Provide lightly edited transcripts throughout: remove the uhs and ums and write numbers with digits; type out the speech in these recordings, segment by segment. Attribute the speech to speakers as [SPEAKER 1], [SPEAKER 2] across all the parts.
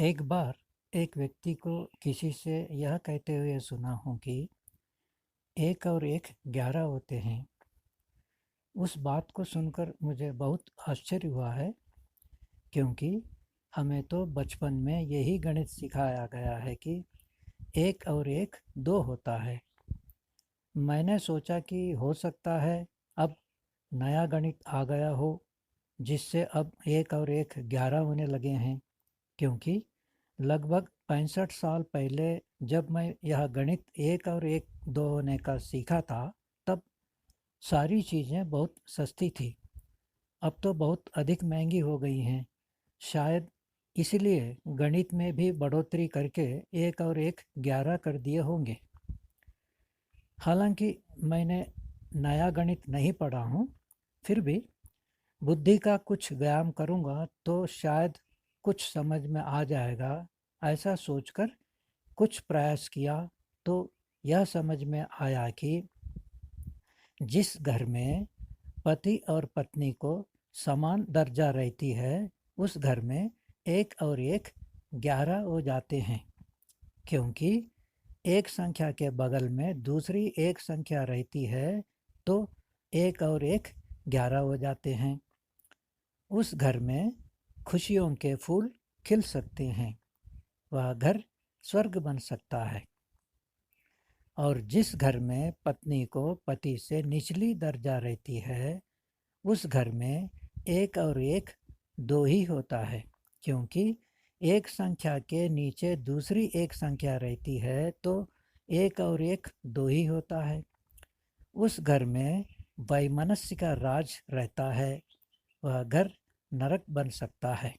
[SPEAKER 1] एक बार एक व्यक्ति को किसी से यह कहते हुए सुना हूँ कि एक और एक 11 होते हैं। उस बात को सुनकर मुझे बहुत आश्चर्य हुआ है, क्योंकि हमें तो बचपन में यही गणित सिखाया गया है कि एक और एक दो होता है। मैंने सोचा कि हो सकता है अब नया गणित आ गया हो, जिससे अब एक और एक 11 होने लगे हैं, क्योंकि लगभग 65 साल पहले जब मैं यह गणित एक और एक दो होने का सीखा था, तब सारी चीज़ें बहुत सस्ती थी। अब तो बहुत अधिक महंगी हो गई हैं। शायद इसलिए गणित में भी बढ़ोतरी करके एक और एक 11 कर दिए होंगे। हालांकि मैंने नया गणित नहीं पढ़ा हूँ, फिर भी बुद्धि का कुछ व्यायाम करूँगा तो शायद कुछ समझ में आ जाएगा। ऐसा सोचकर कुछ प्रयास किया तो यह समझ में आया कि जिस घर में पति और पत्नी को समान दर्जा रहती है, उस घर में एक और एक 11 हो जाते हैं, क्योंकि एक संख्या के बगल में दूसरी एक संख्या रहती है, तो एक और एक 11 हो जाते हैं। उस घर में खुशियों के फूल खिल सकते हैं। वह घर स्वर्ग बन सकता है। और जिस घर में पत्नी को पति से निचली दर्जा रहती है, उस घर में एक और एक दो ही होता है, क्योंकि एक संख्या के नीचे दूसरी एक संख्या रहती है, तो एक और एक दो ही होता है। उस घर में वैमनस्य का राज रहता है। वह घर नरक बन सकता है।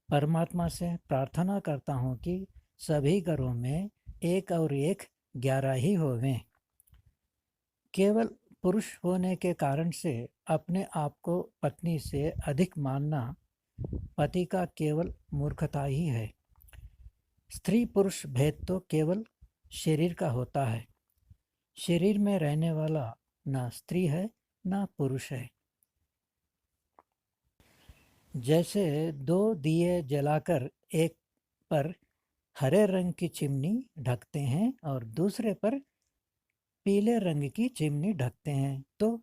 [SPEAKER 1] परमात्मा से प्रार्थना करता हूँ कि सभी घरों में एक और एक 11 ही होवें। केवल पुरुष होने के कारण से अपने आप को पत्नी से अधिक मानना पति का केवल मूर्खता ही है। स्त्री पुरुष भेद तो केवल शरीर का होता है। शरीर में रहने वाला ना स्त्री है ना पुरुष है। जैसे दो दिए जलाकर एक पर हरे रंग की चिमनी ढकते हैं और दूसरे पर पीले रंग की चिमनी ढकते हैं, तो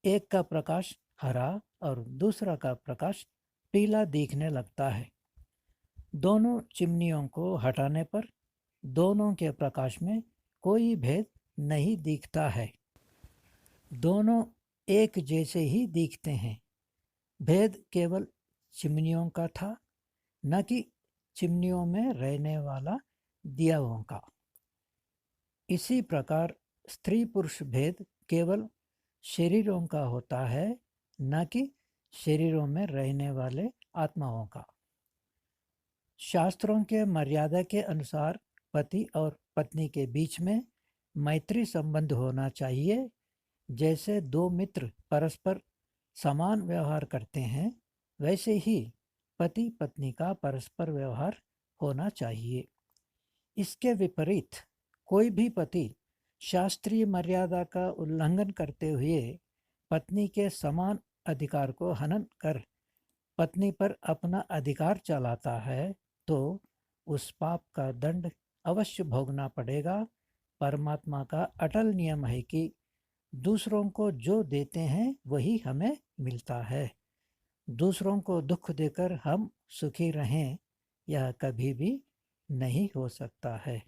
[SPEAKER 1] एक का प्रकाश हरा और दूसरा का प्रकाश पीला दिखने लगता है। दोनों चिमनियों को हटाने पर दोनों के प्रकाश में कोई भेद नहीं दिखता है। दोनों एक जैसे ही दिखते हैं। भेद केवल चिमनियों का था, न कि चिमनियों में रहने वाला दियाओं का। इसी प्रकार स्त्री पुरुष भेद केवल शरीरों का होता है, न कि शरीरों में रहने वाले आत्माओं का। शास्त्रों के मर्यादा के अनुसार पति और पत्नी के बीच में मैत्री संबंध होना चाहिए। जैसे दो मित्र परस्पर समान व्यवहार करते हैं, वैसे ही पति पत्नी का परस्पर व्यवहार होना चाहिए। इसके विपरीत कोई भी पति शास्त्रीय मर्यादा का उल्लंघन करते हुए पत्नी के समान अधिकार को हनन कर पत्नी पर अपना अधिकार चलाता है, तो उस पाप का दंड अवश्य भोगना पड़ेगा। परमात्मा का अटल नियम है कि दूसरों को जो देते हैं वही हमें मिलता है। दूसरों को दुख देकर हम सुखी रहें, यह कभी भी नहीं हो सकता है।